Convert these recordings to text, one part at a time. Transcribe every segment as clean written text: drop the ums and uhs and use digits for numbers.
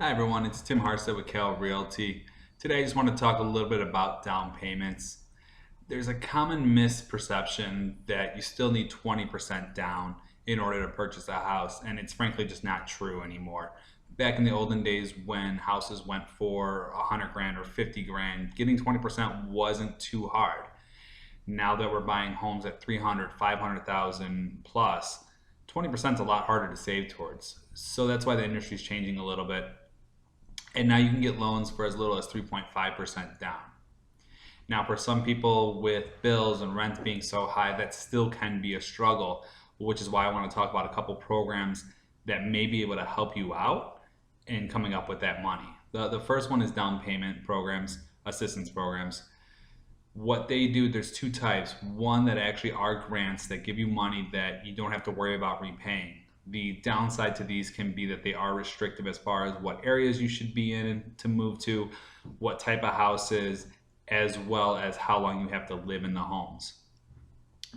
Hi everyone, it's Tim Harstead with Cal Realty. Today I just want to talk a little bit about down payments. There's a common misperception that you still need 20% down in order to purchase a house, and it's frankly just not true anymore. Back in the olden days when houses went for 100 grand or 50 grand, getting 20% wasn't too hard. Now that we're buying homes at 300, 500,000 plus, 20% is a lot harder to save towards. So that's why the industry is changing a little bit, and now you can get loans for as little as 3.5% down. Now, for some people with bills and rent being so high, that still can be a struggle, which is why I want to talk about a couple programs that may be able to help you out in coming up with that money. The first one is down payment programs, assistance programs. What they do, there's two types. One that actually are grants that give you money that you don't have to worry about repaying. The downside to these can be that they are restrictive as far as what areas you should be in to move to, what type of houses, as well as how long you have to live in the homes.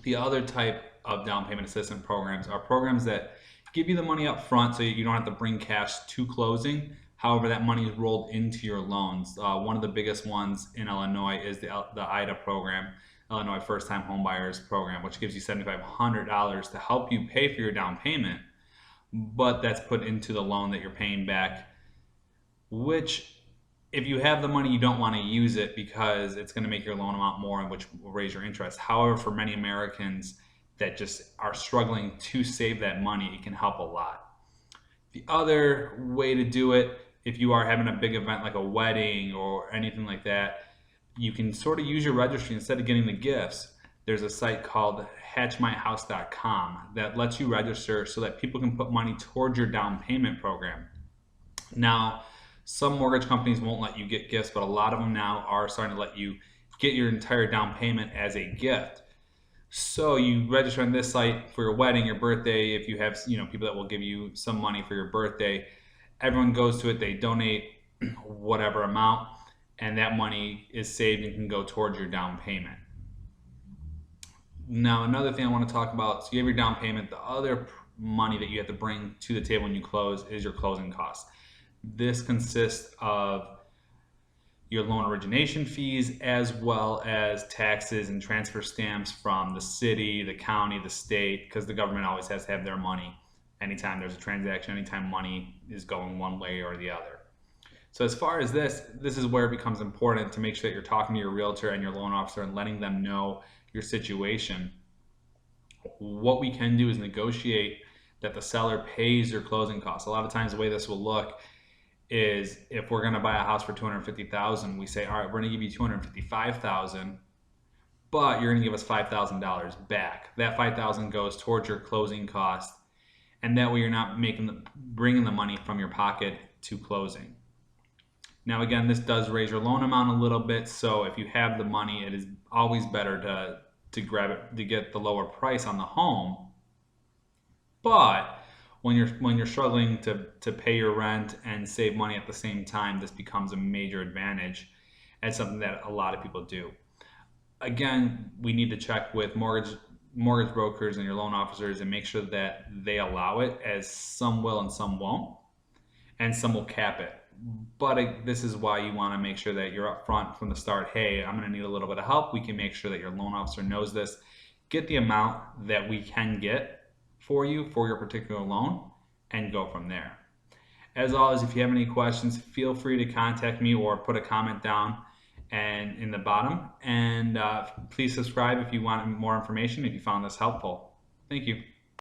The other type of down payment assistance programs are programs that give you the money up front so you don't have to bring cash to closing. However, that money is rolled into your loans. One of the biggest ones in Illinois is the IDA program, Illinois First Time Homebuyers Program, which gives you $7,500 to help you pay for your down payment, but that's put into the loan that you're paying back, which if you have the money, you don't want to use it because it's going to make your loan amount more, which will raise your interest. However, for many Americans that just are struggling to save that money, it can help a lot. The other way to do it, if you are having a big event like a wedding or anything like that, you can sort of use your registry instead of getting the gifts. There's a site called hatchmyhouse.com that lets you register so that people can put money towards your down payment program. Now, some mortgage companies won't let you get gifts, but a lot of them now are starting to let you get your entire down payment as a gift. So you register on this site for your wedding, your birthday. If you have, people that will give you some money for your birthday, everyone goes to it. They donate whatever amount, and that money is saved and can go towards your down payment. Now, another thing I want to talk about, so you have your down payment. The other money that you have to bring to the table when you close is your closing costs. This consists of your loan origination fees, as well as taxes and transfer stamps from the city, the county, the state, because the government always has to have their money anytime there's a transaction, anytime money is going one way or the other. So as far as this is where it becomes important to make sure that you're talking to your realtor and your loan officer and letting them know your situation. What we can do is negotiate that the seller pays your closing costs. A lot of times the way this will look is if we're going to buy a house for $250,000, we say, all right, we're going to give you $255,000, but you're going to give us $5,000 back. That $5,000 goes towards your closing cost, and that way you're not bringing the money from your pocket to closing. Now, again, this does raise your loan amount a little bit, so if you have the money, it is always better to grab it to get the lower price on the home. But when you're struggling to pay your rent and save money at the same time, this becomes a major advantage and something that a lot of people do. Again, we need to check with mortgage brokers and your loan officers and make sure that they allow it, as some will and some won't, and some will cap it. But this is why you want to make sure that you're upfront from the start. Hey, I'm going to need a little bit of help. We can make sure that your loan officer knows this. Get the amount that we can get for you for your particular loan and go from there. As always, if you have any questions, feel free to contact me or put a comment down and in the bottom. And please subscribe if you want more information, if you found this helpful. Thank you.